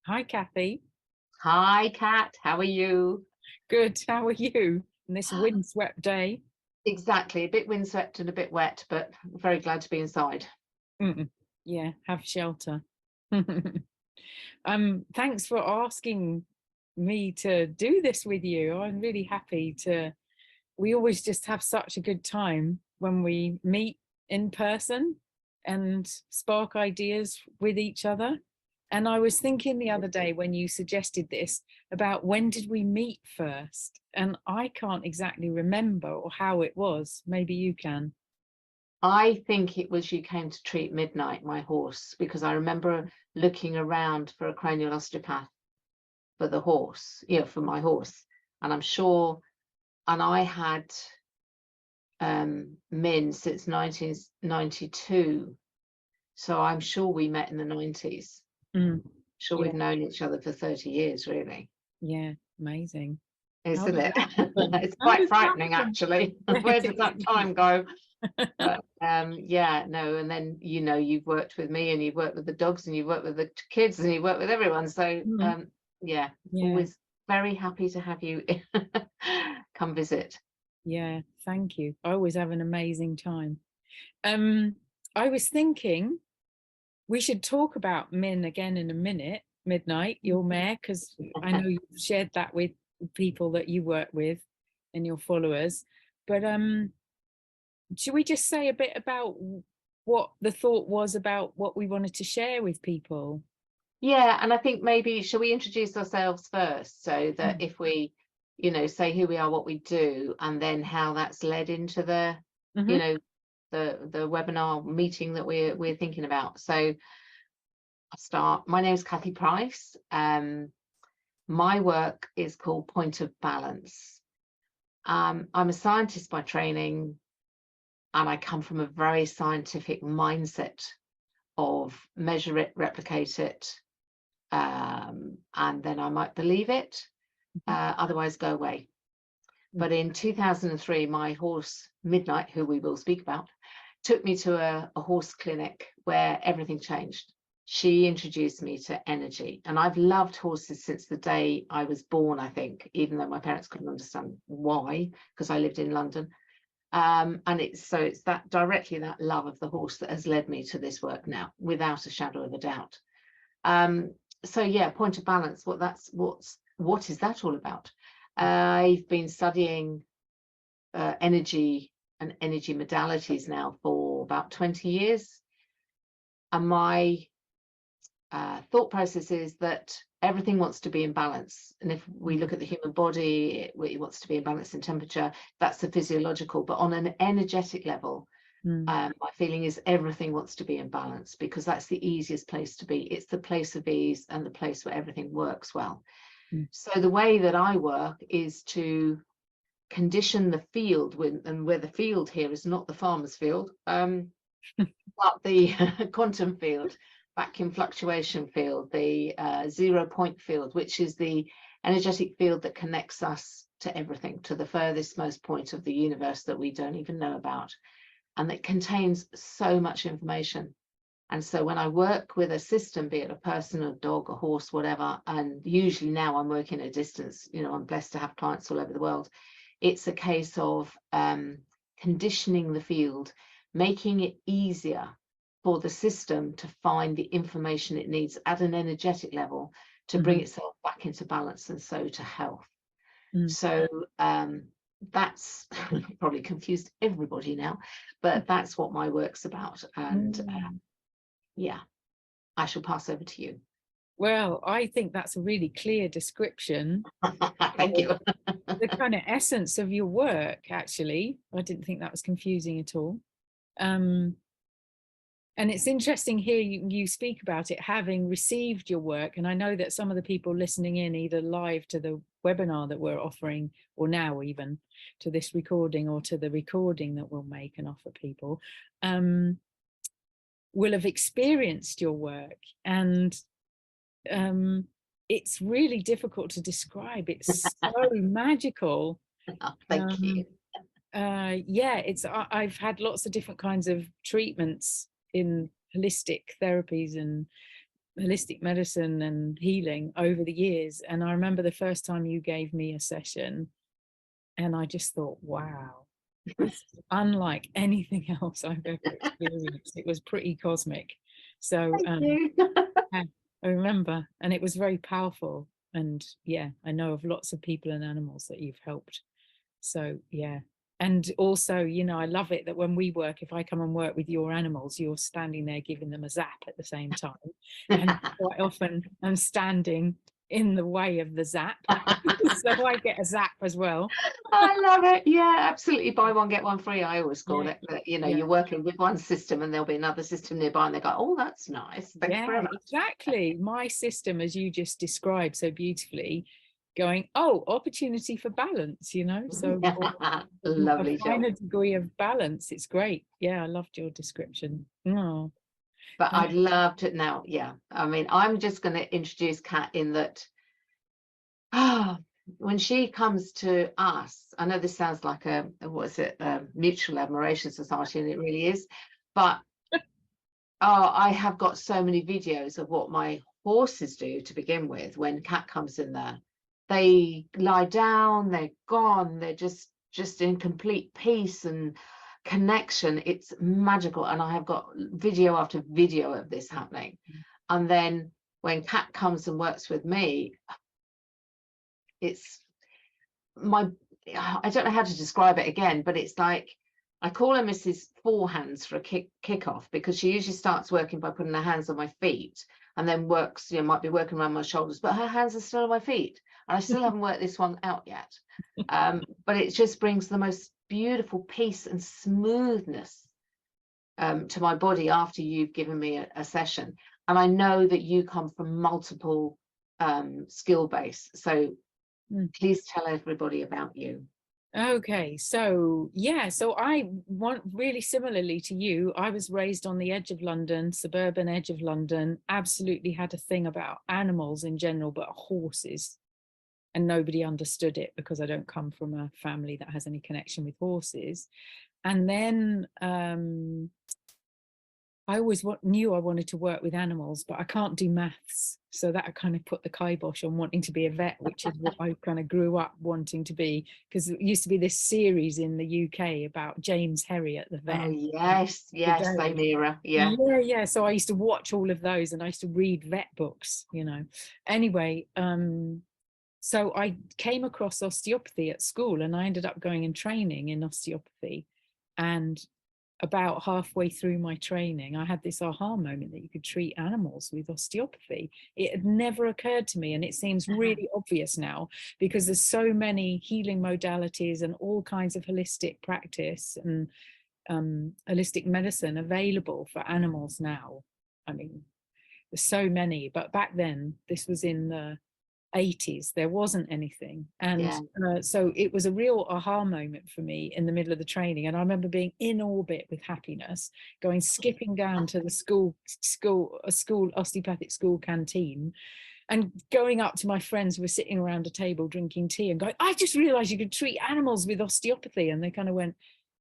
Hi, Kathy. Hi, Kat. How are you? Good. How are you on this windswept day? Exactly. A bit windswept and a bit wet, but very glad to be inside. Yeah, have shelter. Thanks for asking me to do this with you. I'm really happy to. We always just have such a good time when we meet in person and spark ideas with each other. And I was thinking the other day when you suggested this about when did we meet first? And I can't exactly remember or how it was. Maybe you can. I think it was you came to treat Midnight, my horse, because I remember looking around for a cranial osteopath for the horse, for my horse. And I'm sure, and I had Min since 1992. So I'm sure we met in the 90s. Mm, Sure, yeah, we've known each other for 30 years, really. yeah, amazing. How Isn't does it? that happen? It's How quite does that frightening, happen? actually. Yeah, Where it does is, that isn't time go? it? But yeah, no, and then you've worked with me and you've worked with the dogs and you've worked with the kids and you've worked with everyone. So Mm, yeah, yeah, always very happy to have you come visit. yeah, thank you. I always have an amazing time. Um, I was thinking we should talk about Min again in a minute, Midnight, your mare, because I know you've shared that with people that you work with and your followers. But should we just say a bit about what the thought was about what we wanted to share with people? Yeah, and I think maybe shall we introduce ourselves first so that Mm. if we, say who we are, what we do, and then how that's led into the, you Mhm. know, the webinar meeting that we're thinking about. So I'll start. My name is Kathy Price. My work is called Point of Balance. I'm a scientist by training, and I come from a very scientific mindset of measure it, replicate it, and then I might believe it, Mhm. otherwise go away. Mm. But in 2003, my horse, Midnight, who we will speak about, took me to a horse clinic where everything changed. She introduced me to energy, and I've loved horses since the day I was born, I think, even though my parents couldn't understand why, because I lived in London. And it's that love of the horse that has led me to this work now, without a shadow of a doubt. Um, so yeah, point of balance. What is that all about? I've been studying energy and energy modalities now for about 20 years, and my thought process is that everything wants to be in balance. And if we look at the human body, it wants to be in balance in temperature. That's the physiological, but on an energetic level, Mm. my feeling is everything wants to be in balance, because that's the easiest place to be. It's the place of ease and the place where everything works well. Mm. So the way that I work is to condition the field, and where the field here is not the farmer's field, but the quantum field, vacuum fluctuation field, the 0 point field, which is the energetic field that connects us to everything, to the furthest most point of the universe that we don't even know about, and that contains so much information. And so when I work with a system, be it a person, a dog, a horse, whatever, and usually now I'm working at a distance, I'm blessed to have clients all over the world. It's a case of conditioning the field, making it easier for the system to find the information it needs at an energetic level to bring Mhm. itself back into balance, and so to health. Mm. So that's probably confused everybody now, but that's what my work's about. And Mm. yeah, I shall pass over to you. Well, I think that's a really clear description Thank of you. the kind of essence of your work, actually. I didn't think that was confusing at all. Um, and it's interesting here you speak about it having received your work. And I know that some of the people listening in, either live to the webinar that we're offering, or now even to this recording, or to the recording that we'll make and offer people, will have experienced your work. And um, it's really difficult to describe. It's so magical. Oh, thank Um, you. yeah, I've had lots of different kinds of treatments in holistic therapies and holistic medicine and healing over the years. And I remember the first time you gave me a session, and I just thought, wow, this is unlike anything else I've ever experienced. It was pretty cosmic. So yeah, I remember, and it was very powerful. And yeah, I know of lots of people and animals that you've helped. So yeah. And also, you know, I love it that when we work, if I come and work with your animals, you're standing there giving them a zap at the same time. And quite often I'm standing in the way of the zap. So I get a zap as well. I love it. Yeah, absolutely. Buy one, get one free. I always call Yeah. it. That, you know, Yeah. you're working with one system and there'll be another system nearby and they go, oh, that's nice. Thank you very much. Exactly. My system, as you just described so beautifully, going, oh, opportunity for balance, you know, so Lovely a job. finer degree of balance. It's great. Yeah, I loved your description. Oh, But I'd love to now. Yeah. I mean, I'm just going to introduce Kat in that. When she comes to us, I know this sounds like a what is it, a mutual admiration society, and it really is. But I have got so many videos of what my horses do to begin with. When Kat comes in there, they lie down, they're gone, they're just in complete peace and connection. It's magical, and I have got video after video of this happening. And then when Kat comes and works with me, it's my, I don't know how to describe it again, but it's like, I call her Mrs. Four Hands for a kickoff, because she usually starts working by putting her hands on my feet and then works, you know, might be working around my shoulders, but her hands are still on my feet. And I still haven't worked this one out yet. But it just brings the most beautiful peace and smoothness to my body after you've given me a session. And I know that you come from multiple skill base. So please tell everybody about you. okay, so yeah, so I want really similarly to you, I was raised on the edge of London, suburban edge of London, absolutely had a thing about animals in general, but horses. And nobody understood it because I don't come from a family that has any connection with horses. And then I always knew I wanted to work with animals, but I can't do maths. So that kind of put the kibosh on wanting to be a vet, which is what I kind of grew up wanting to be, because it used to be this series in the UK about James Herriot, the vet. Oh, yes, yes, same era. Yeah. Yeah. So I used to watch all of those and I used to read vet books, you know. Anyway, so I came across osteopathy at school and I ended up going and training in osteopathy. And about halfway through my training, I had this aha moment that you could treat animals with osteopathy. It had never occurred to me, and it seems really obvious now because there's so many healing modalities and all kinds of holistic practice and holistic medicine available for animals now. I mean, there's so many, but back then, this was in the 80s, there wasn't anything. And so it was a real aha moment for me in the middle of the training. And I remember being in orbit with happiness, going skipping down to the school osteopathic school canteen and going up to my friends who were sitting around a table drinking tea and going, I just realized you could treat animals with osteopathy. And they kind of went,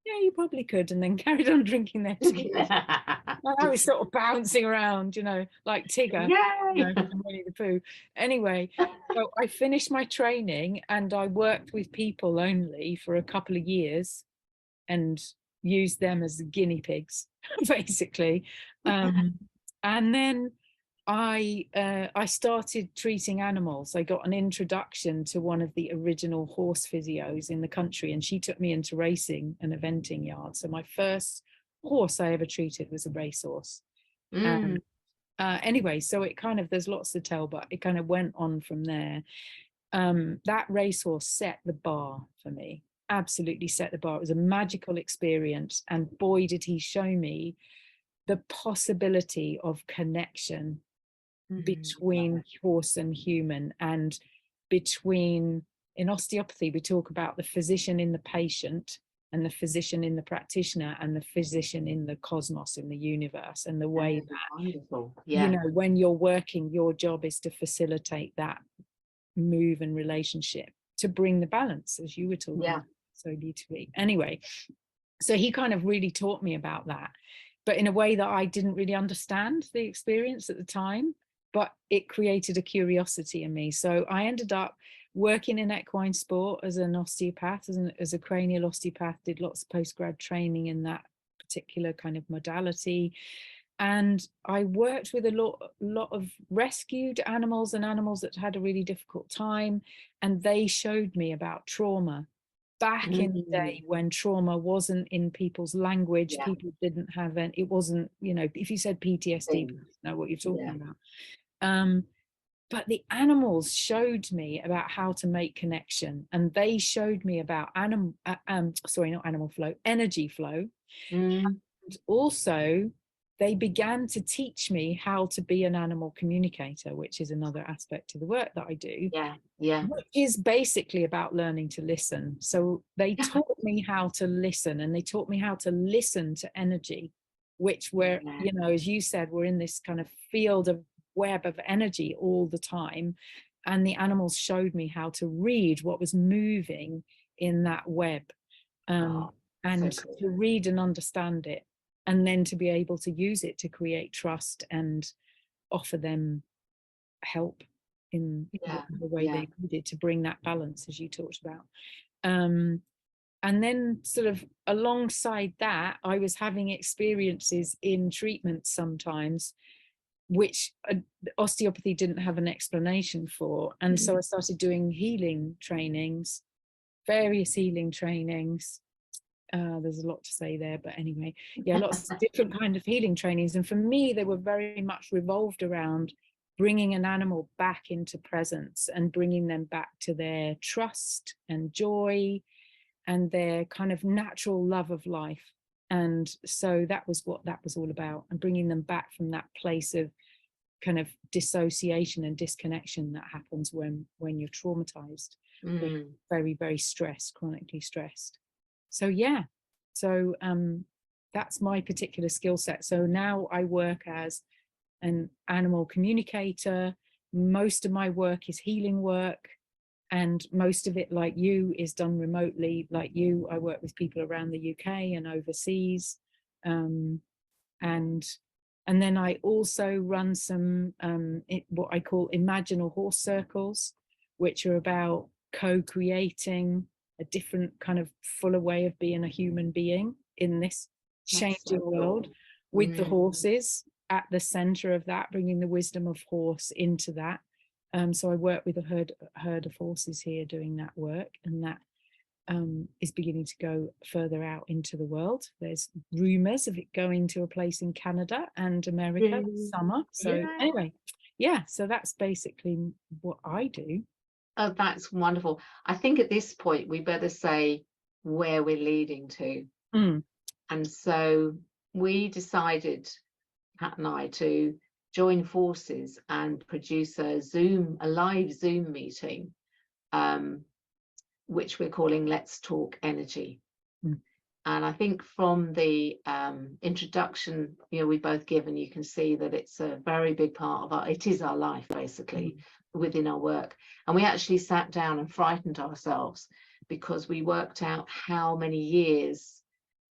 yeah, you probably could, and then carried on drinking their tea. I was sort of bouncing around, you know, like Tigger, you know, from Winnie the Pooh. Anyway, so I finished my training and I worked with people only for a couple of years and used them as guinea pigs, basically. And then I started treating animals. I got an introduction to one of the original horse physios in the country, and she took me into racing and eventing yards. So my first horse I ever treated was a racehorse. Anyway, so it kind of, there's lots to tell, but it kind of went on from there. That racehorse set the bar for me, absolutely set the bar. It was a magical experience, and boy did he show me the possibility of connection between horse and human, and between, in osteopathy we talk about the physician in the patient and the physician in the practitioner and the physician in the cosmos, in the universe, and the way that you know, when you're working, your job is to facilitate that move and relationship to bring the balance, as you were talking about so beautifully. Anyway, so he kind of really taught me about that, but in a way that I didn't really understand the experience at the time. but it created a curiosity in me. So I ended up working in equine sport as an osteopath, as a cranial osteopath, did lots of postgrad training in that particular kind of modality. And I worked with a lot of rescued animals and animals that had a really difficult time. And they showed me about trauma back in the day when trauma wasn't in people's language. Yeah. People didn't have it wasn't, you know, if you said PTSD, people didn't know what you're talking about. But the animals showed me about how to make connection, and they showed me about energy flow. And also they began to teach me how to be an animal communicator, which is another aspect of the work that I do. Which is basically about learning to listen. So they taught me how to listen, and they taught me how to listen to energy, which we're, you know, as you said, we're in this kind of field of web of energy all the time. And the animals showed me how to read what was moving in that web, and so cool. To read and understand it, and then to be able to use it to create trust and offer them help in the way they needed to bring that balance, as you talked about. And then sort of alongside that, I was having experiences in treatment sometimes, which osteopathy didn't have an explanation for. And so I started doing healing trainings, various healing trainings. There's a lot to say there, but anyway, lots of different kind of healing trainings. And for me, they were very much revolved around bringing an animal back into presence and bringing them back to their trust and joy and their kind of natural love of life. And so that was what that was all about, and bringing them back from that place of kind of dissociation and disconnection that happens when you're traumatized, very, very stressed, chronically stressed. So that's my particular skill set. So now I work as an animal communicator. Most of my work is healing work, and most of it, like you, is done remotely. Like you, I work with people around the UK and overseas, and then I also run some what I call Imaginal horse circles, which are about co-creating a different kind of fuller way of being a human being in this changing world, with the horses at the center of that, bringing the wisdom of horse into that. So I work with a herd of horses here doing that work, and that is beginning to go further out into the world. There's rumors of it going to a place in Canada and America this summer. So anyway, so that's basically what I do. Oh, that's wonderful. I think at this point we better say where we're leading to. And so we decided, Pat and I, to join forces and produce a live Zoom meeting, which we're calling Let's Talk Energy. And I think from the introduction, we both given, you can see that it's a very big part of it is our life, basically, within our work. And we actually sat down and frightened ourselves, because we worked out how many years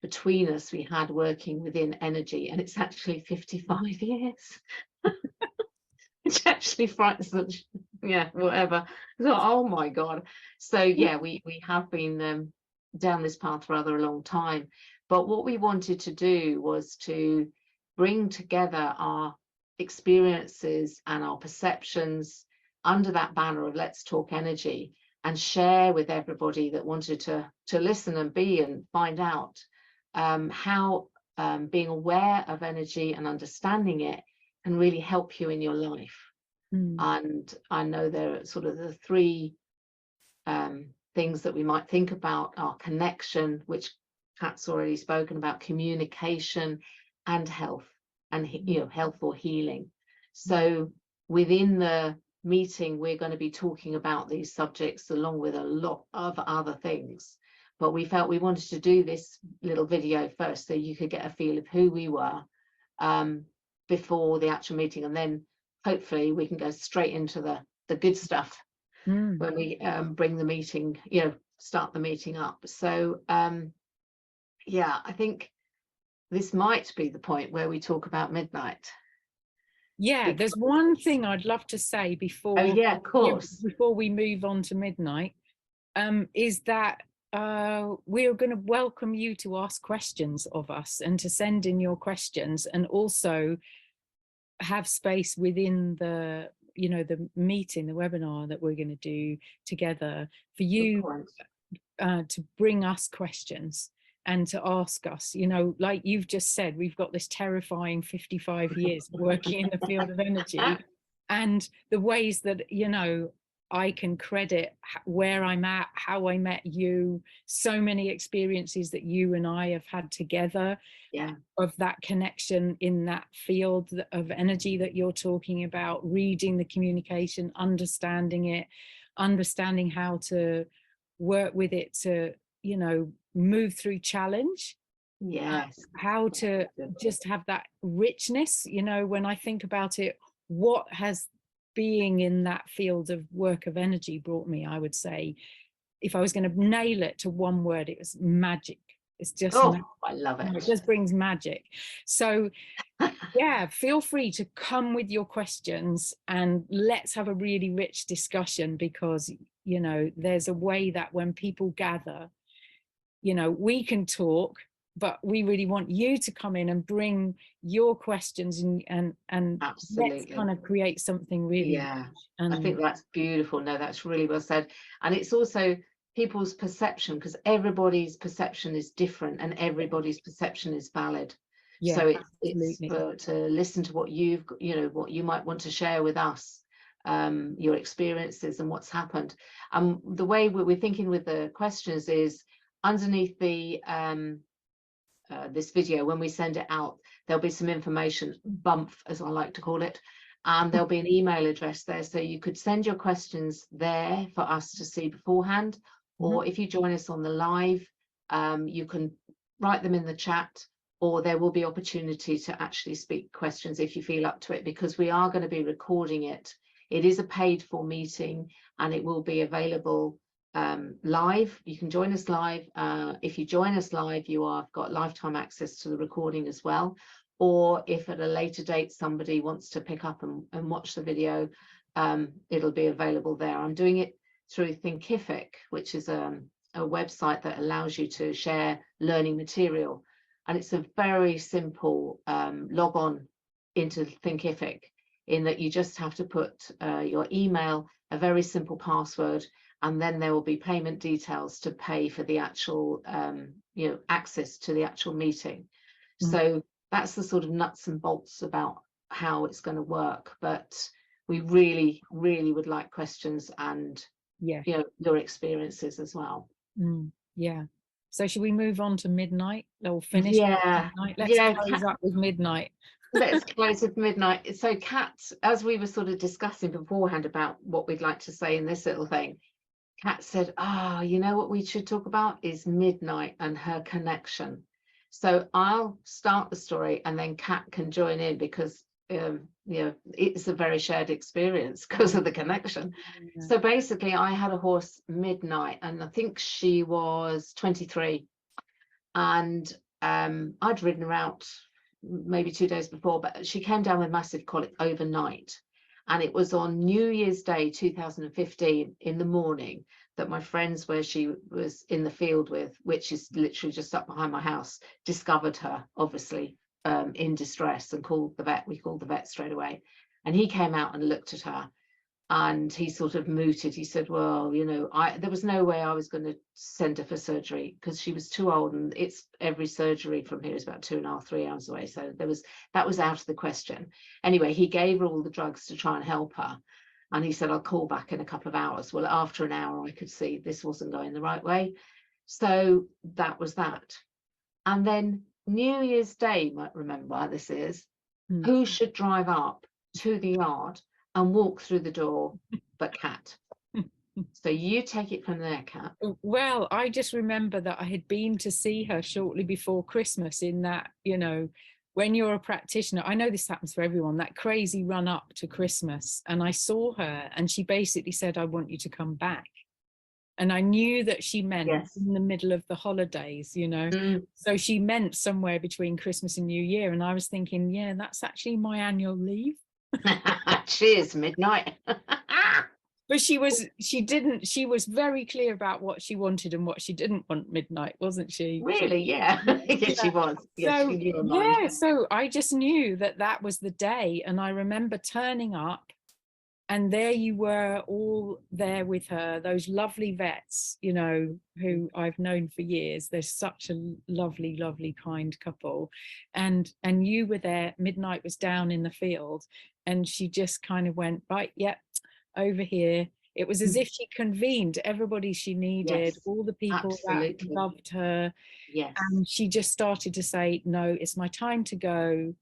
between us we had working within energy, and it's actually 55 years. Which actually frightens them. Whatever. So, oh my God. So we have been down this path for rather a long time. But what we wanted to do was to bring together our experiences and our perceptions under that banner of Let's Talk Energy, and share with everybody that wanted to listen and be and find out how being aware of energy and understanding it can really help you in your life. And I know there are sort of the three things that we might think about are connection, which Kat's already spoken about, communication, and health, and health or healing. So within the meeting, we're going to be talking about these subjects along with a lot of other things. But we felt we wanted to do this little video first, so you could get a feel of who we were before the actual meeting, and then hopefully we can go straight into the good stuff when we bring the meeting, start the meeting up. So I think this might be the point where we talk about midnight. Yeah, there's one thing I'd love to say before, Oh yeah, of course. before we move on to midnight, is that we're going to welcome you to ask questions of us and to send in your questions, and also have space within the, you know, the meeting, the webinar that we're going to do together, for you to bring us questions and to ask us, you know, like you've just said, we've got this terrifying 55 years working in the field of energy, and the ways that, you know, I can credit where I'm at, how I met you, so many experiences that you and I have had together, of that connection in that field of energy that you're talking about, reading the communication, understanding it, understanding how to work with it to, you know, move through challenge. How to just have that richness, you know, when I think about it, what has being in that field of work of energy brought me, I would say, if I was going to nail it to one word, it was magic. It's just, I love it. It just brings magic. So yeah, feel free to come with your questions and let's have a really rich discussion, because, you know, there's a way that when people gather, you know, we can talk, but we really want you to come in and bring your questions, and let's kind of create something really rich. I think that's beautiful. No, that's really well said. And it's also people's perception, because everybody's perception is different and everybody's perception is valid. So it's to listen to what you've, you know, what you might want to share with us, your experiences and what's happened. The way we're thinking with the questions is underneath the this video, when we send it out, there'll be some information, bump as I like to call it, and there'll be an email address there, so you could send your questions there for us to see beforehand, or if you join us on the live, you can write them in the chat, or there will be opportunity to actually speak questions if you feel up to it, because we are going to be recording it. It is a paid for meeting and it will be available live. You can join us live. If you join us live, you have got lifetime access to the recording as well. Or if at a later date somebody wants to pick up and watch the video, it'll be available there. I'm doing it through Thinkific, which is a website that allows you to share learning material. And it's a very simple log on into Thinkific, in that you just have to put your email, a very simple password, and then there will be payment details to pay for the actual you know, access to the actual meeting. So that's the sort of nuts and bolts about how it's going to work. But we really would like questions and you know, your experiences as well. So should we move on to midnight, or finish midnight? Let's close up with midnight. Let's close with midnight. So Kat, as we were sort of discussing beforehand about what we'd like to say in this little thing, Kat said, you know what we should talk about is midnight and her connection. So I'll start the story and then Kat can join in, because you know, it's a very shared experience because of the connection. So basically I had a horse Midnight, and I think she was 23, and I'd ridden her out maybe 2 days before, but she came down with massive colic overnight. And it was on New Year's Day 2015 in the morning that my friends, where she was in the field with, which is literally just up behind my house, discovered her, obviously in distress, and called the vet. We called the vet straight away. And he came out and looked at her, and he sort of mooted. He said, well, you know, there was no way I was going to send her for surgery, because she was too old, and it's every surgery from here is about 2.5, 3 hours away. So that was out of the question. Anyway, he gave her all the drugs to try and help her. And he said, I'll call back in a couple of hours. Well, after an hour, I could see this wasn't going the right way. So that was that. And then New Year's Day, you might remember this is, who should drive up to the yard and walk through the door but Kat? So you take it from there, Kat. Well, I just remember that I had been to see her shortly before Christmas, in that, you know, when you're a practitioner, I know this happens for everyone, that crazy run up to Christmas. And I saw her and she basically said, I want you to come back. And I knew that she meant in the middle of the holidays, you know. So she meant somewhere between Christmas and New Year. And I was thinking, yeah, that's actually my annual leave. Cheers, Midnight. But she was very clear about what she wanted and what she didn't want Midnight, wasn't she? Really? Yeah. Yes, she was. Yes, So she knew her mind. yeah, so I just knew that that was the day, and I remember turning up, and there you were, all there with her, those lovely vets, you know, who I've known for years. They're such a lovely, lovely, kind couple, and you were there. Midnight was down in the field, and she just kind of went, right, yep, over here. It was as if she convened everybody she needed, Yes, all the people that absolutely. loved her, Yes. and she just started to say, no, it's my time to go.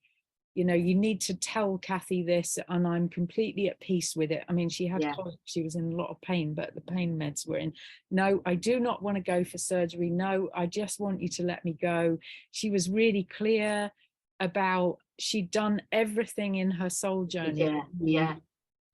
You know, you need to tell Kathy this, and I'm completely at peace with it. I mean, she had Yeah. she was in a lot of pain, but the pain meds were in. No, I do not want to go for surgery. No, I just want you to let me go. She was really clear about, she'd done everything in her soul journey. Yeah. Yeah.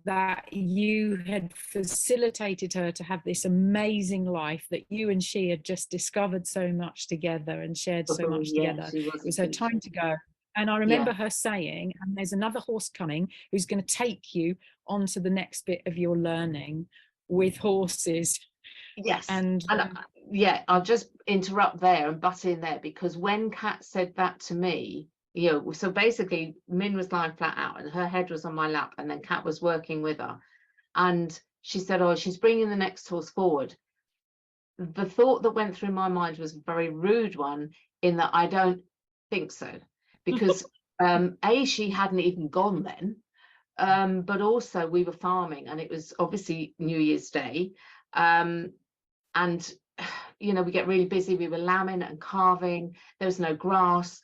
That you had facilitated her to have this amazing life, that you and she had just discovered so much together and shared so much Yeah, together. she was It was her time to go. And I remember her saying, and there's another horse coming who's going to take you on to the next bit of your learning with horses. Yes. And yeah, I'll just interrupt there and butt in there, because when Kat said that to me, you know, so basically Min was lying flat out and her head was on my lap, and then Kat was working with her, and she said, oh, she's bringing the next horse forward. The thought that went through my mind was a very rude one, in that I don't think so, because A, she hadn't even gone then, but also we were farming, and it was obviously New Year's Day, and you know, we get really busy. We were lambing and calving, there was no grass,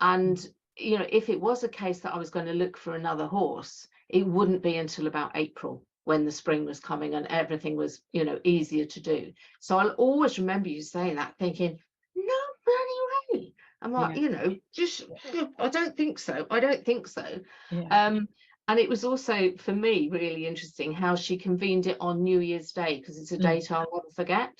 and you know, if it was a case that I was going to look for another horse, it wouldn't be until about April, when the spring was coming and everything was, you know, easier to do. So I'll always remember you saying that, thinking, no bloody way. I'm like, you know, just, I don't think so. I don't think so. And it was also, for me, really interesting how she convened it on New Year's Day, because it's a date I'll never forget.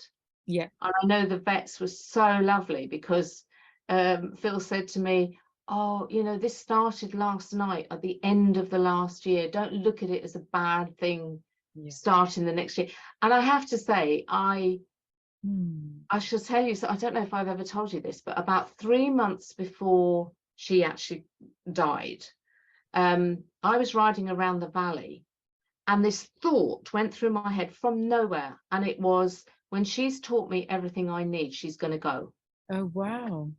Yeah. And I know the vets were so lovely, because Phil said to me, oh, you know, this started last night at the end of the last year. Don't look at it as a bad thing starting the next year. And I have to say, I shall tell you, so I don't know if I've ever told you this, but about 3 months before she actually died, I was riding around the valley, and this thought went through my head from nowhere, and it was, when she's taught me everything I need, she's going to go. Oh, wow.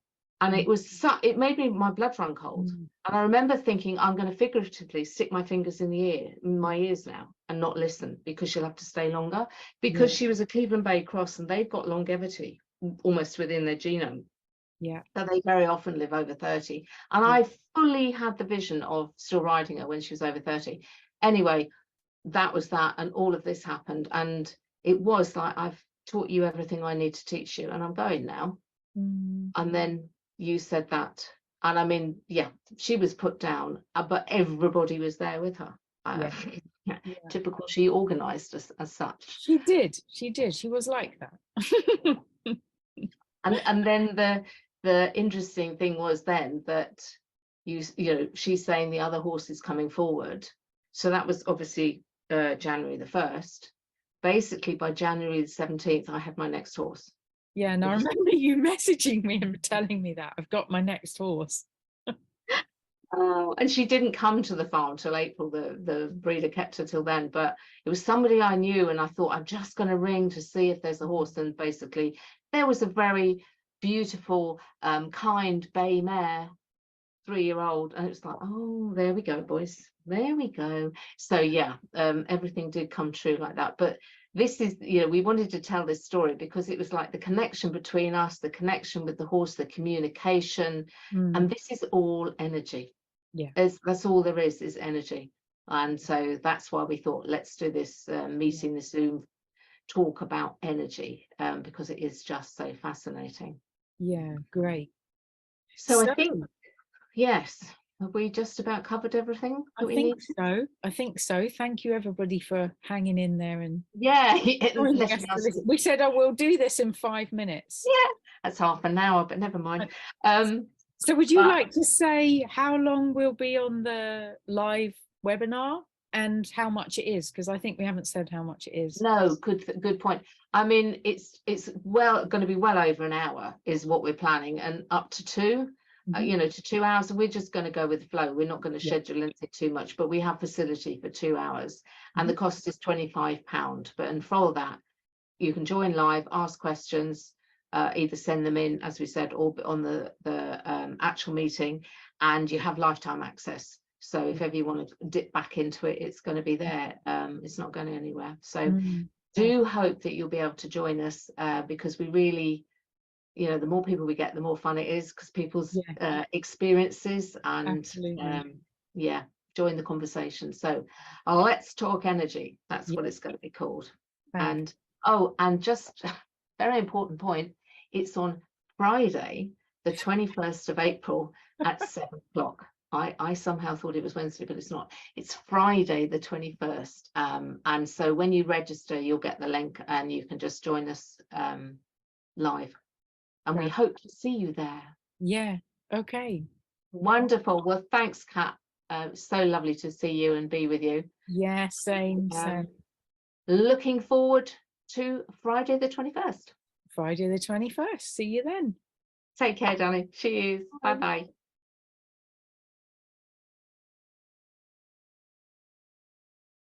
And it was it made me, my blood run cold. And I remember thinking, I'm going to figuratively stick my fingers in my ears now, and not listen, because she'll have to stay longer, because she was a Cleveland Bay cross, and they've got longevity almost within their genome. So they very often live over 30. And I fully had the vision of still riding her when she was over 30. Anyway, that was that, and all of this happened, and it was like, I've taught you everything I need to teach you, and I'm going now. And then you said that, and I mean, yeah, she was put down, but everybody was there with her. Typical, she organized as such. She did, she was like that. And then the interesting thing was then that you know, she's saying the other horse is coming forward, so that was obviously January the 1st. Basically by January the 17th I had my next horse. Yeah, and I remember you messaging me and telling me that I've got my next horse. Oh, and she didn't come to the farm till April. The breeder kept her till then, but it was somebody I knew, and I thought, I'm just going to ring to see if there's a horse. And basically there was a very beautiful kind bay mare, 3-year-old, and it was like, oh, there we go, boys, there we go. So yeah, everything did come true like that. But this is, you know, we wanted to tell this story because it was like the connection between us, the connection with the horse, the communication, and this is all energy. That's all there is energy. And so that's why we thought, let's do this meeting, this Zoom talk about energy, because it is just so fascinating. Great. So I think, yes, have we just about covered everything that we need? I think so. Thank you everybody for hanging in there. And we said, oh, we'll do this in 5 minutes. That's half an hour, but never mind. So would you like to say how long we'll be on the live webinar and how much it is? Because I think we haven't said how much it is. No, good point. I mean, it's going to be well over an hour is what we're planning, and up to two. Mhm. To 2 hours. We're just going to go with the flow. We're not going to Yeah. schedule into too much, but we have facility for 2 hours, and the Mhm. cost is £25. But and for all that, you can join live, ask questions, either send them in, as we said, or on the actual meeting, and you have lifetime access. So if ever you want to dip back into it, it's going to be there. It's not going anywhere. So Mm. do hope that you'll be able to join us, because we really, the more people we get, the more fun it is, because people's Yeah, experiences and absolutely. yeah, join the conversation. So let's talk energy. That's Yeah, what it's going to be called. fab. And oh, and just very important point, it's on Friday, the 21st of April at 7 o'clock. I somehow thought it was Wednesday, but it's not. It's Friday the 21st. And so when you register, you'll get the link and you can just join us live. And we Fab. hope to see you there. Yeah. Okay. Wonderful. Well, thanks, Kat. So lovely to see you and be with you. Yeah, same. Looking forward to Friday the 21st. Friday the 21st. See you then. Take care, darling. Cheers. Bye. Bye-bye.